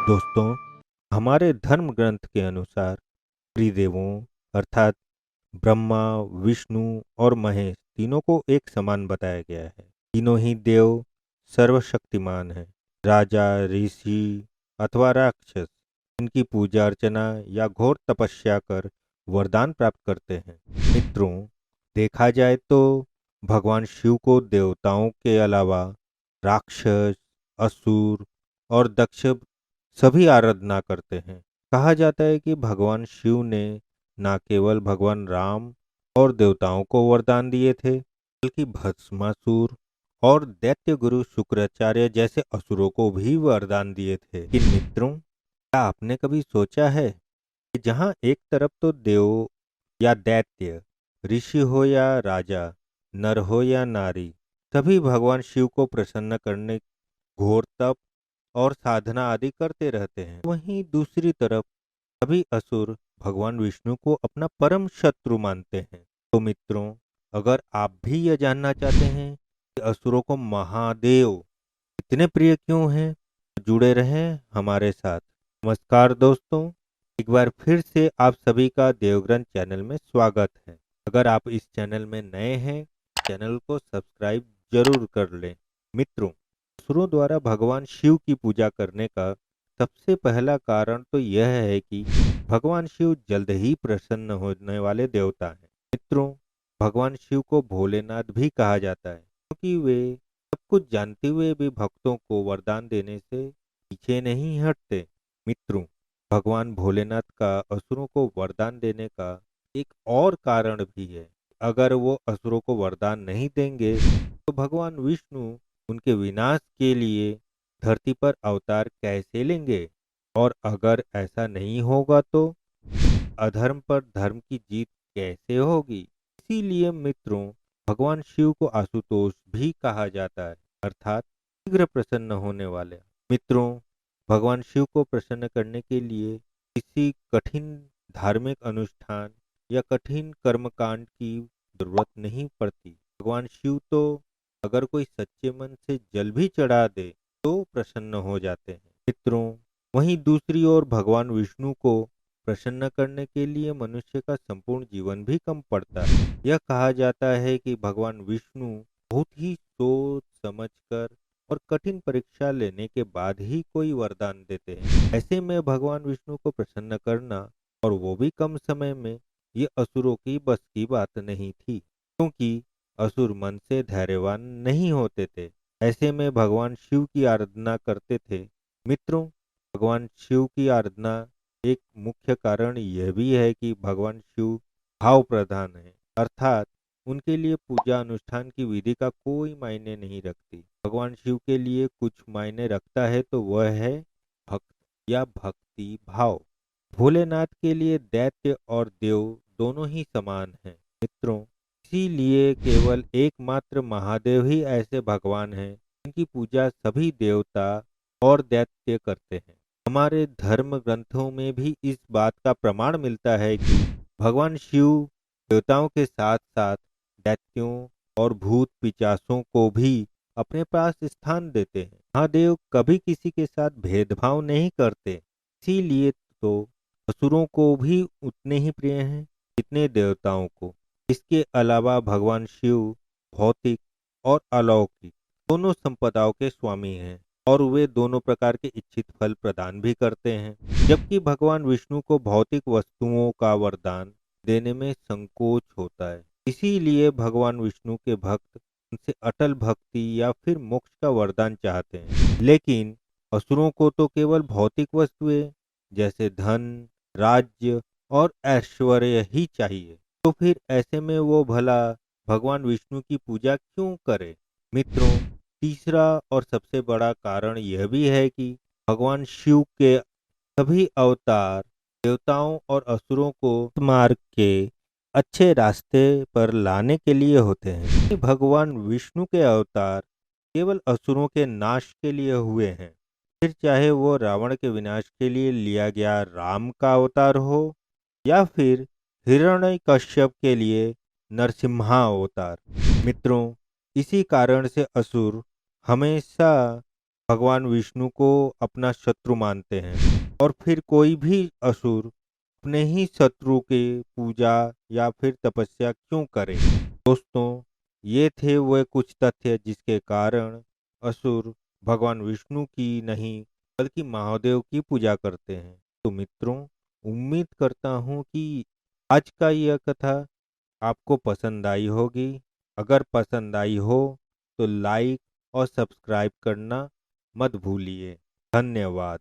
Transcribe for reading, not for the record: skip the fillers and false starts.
दोस्तों, हमारे धर्म ग्रंथ के अनुसार त्रिदेवों अर्थात ब्रह्मा, विष्णु और महेश तीनों को एक समान बताया गया है। तीनों ही देव सर्वशक्तिमान हैं। राजा, ऋषि अथवा राक्षस इनकी पूजा अर्चना या घोर तपस्या कर वरदान प्राप्त करते हैं। मित्रों, देखा जाए तो भगवान शिव को देवताओं के अलावा राक्षस, असुर और दक्ष सभी आराधना करते हैं। कहा जाता है कि भगवान शिव ने न केवल भगवान राम और देवताओं को वरदान दिए थे, बल्कि भस्मासुर और दैत्य गुरु शुक्राचार्य जैसे असुरों को भी वरदान दिए थे। कि मित्रों, क्या आपने कभी सोचा है कि जहाँ एक तरफ तो देव या दैत्य, ऋषि हो या राजा, नर हो या नारी, सभी भगवान शिव को प्रसन्न करने घोर तप और साधना आदि करते रहते हैं, वहीं दूसरी तरफ सभी असुर भगवान विष्णु को अपना परम शत्रु मानते हैं। तो मित्रों, अगर आप भी यह जानना चाहते हैं कि असुरों को महादेव इतने प्रिय क्यों हैं, तो जुड़े रहें हमारे साथ। नमस्कार दोस्तों, एक बार फिर से आप सभी का देवग्रंथ चैनल में स्वागत है। अगर आप इस चैनल में नए हैं, चैनल को सब्सक्राइब जरूर कर लें। मित्रों, असुरों द्वारा भगवान शिव की पूजा करने का सबसे पहला कारण तो यह है कि भगवान शिव जल्द ही प्रसन्न होने वाले देवता हैं। मित्रों, भगवान शिव को भोलेनाथ भी कहा जाता है, क्योंकि वे सब कुछ जानते हुए भी भक्तों को वरदान देने से पीछे नहीं हटते। मित्रों, भगवान भोलेनाथ का असुरों को वरदान देने का एक और कारण भी है। अगर वो असुरों को वरदान नहीं देंगे तो भगवान विष्णु उनके विनाश के लिए धरती पर अवतार कैसे लेंगे, और अगर ऐसा नहीं होगा तो अधर्म पर धर्म की जीत कैसे होगी। इसीलिए मित्रों, भगवान शिव को आशुतोष भी कहा जाता है, अर्थात शीघ्र प्रसन्न होने वाले। मित्रों, भगवान शिव को प्रसन्न करने के लिए किसी कठिन धार्मिक अनुष्ठान या कठिन कर्मकांड की जरूरत नहीं पड़ती। भगवान शिव तो अगर कोई सच्चे मन से जल भी चढ़ा दे तो प्रसन्न हो जाते हैं। मित्रों, वहीं दूसरी ओर भगवान विष्णु को प्रसन्न करने के लिए मनुष्य का संपूर्ण जीवन भी कम पड़ता है। यह कहा जाता है कि भगवान विष्णु बहुत ही सोच समझकर और कठिन परीक्षा लेने के बाद ही कोई वरदान देते हैं। ऐसे में भगवान विष्णु को प्रसन्न करना, और वो भी कम समय में, ये असुरों की बस की बात नहीं थी, क्योंकि असुर मन से धैर्यवान नहीं होते थे। ऐसे में भगवान शिव की आराधना करते थे। मित्रों, भगवान शिव की आराधना एक मुख्य कारण यह भी है कि भगवान शिव भाव प्रधान है, अर्थात उनके लिए पूजा अनुष्ठान की विधि का कोई मायने नहीं रखती। भगवान शिव के लिए कुछ मायने रखता है तो वह है भक्त या भक्ति भाव। भोलेनाथ के लिए दैत्य और देव दोनों ही समान हैं। मित्रों, इसीलिए केवल एकमात्र महादेव ही ऐसे भगवान हैं जिनकी पूजा सभी देवता और दैत्य करते हैं। हमारे धर्म ग्रंथों में भी इस बात का प्रमाण मिलता है कि भगवान शिव देवताओं के साथ साथ दैत्यों और भूत पिचासों को भी अपने पास स्थान देते हैं। महादेव कभी किसी के साथ भेदभाव नहीं करते, इसीलिए तो असुरों को भी उतने ही प्रिय हैं जितने देवताओं को। इसके अलावा भगवान शिव भौतिक और अलौकिक दोनों संपदाओं के स्वामी हैं, और वे दोनों प्रकार के इच्छित फल प्रदान भी करते हैं। जबकि भगवान विष्णु को भौतिक वस्तुओं का वरदान देने में संकोच होता है। इसीलिए भगवान विष्णु के भक्त उनसे अटल भक्ति या फिर मोक्ष का वरदान चाहते हैं। लेकिन असुरों को तो केवल भौतिक वस्तुएं जैसे धन, राज्य और ऐश्वर्य ही चाहिए। तो फिर ऐसे में वो भला भगवान विष्णु की पूजा क्यों करे। मित्रों, तीसरा और सबसे बड़ा कारण यह भी है कि भगवान शिव के सभी अवतार देवताओं और असुरों को मार्ग के अच्छे रास्ते पर लाने के लिए होते हैं। भगवान विष्णु के अवतार केवल असुरों के नाश के लिए हुए हैं, फिर चाहे वो रावण के विनाश के लिए लिया गया राम का अवतार हो या फिर हिरण्यकश्यप के लिए नरसिम्हा अवतार। मित्रों, इसी कारण से असुर हमेशा भगवान विष्णु को अपना शत्रु मानते हैं और फिर कोई भी असुर अपने ही शत्रु के पूजा या फिर तपस्या क्यों करे। दोस्तों, ये थे वे कुछ तथ्य जिसके कारण असुर भगवान विष्णु की नहीं बल्कि महादेव की पूजा करते हैं। तो मित्रों, उम्मीद करता हूँ कि आज का यह कथा आपको पसंद आई होगी। अगर पसंद आई हो तो लाइक और सब्सक्राइब करना मत भूलिए। धन्यवाद।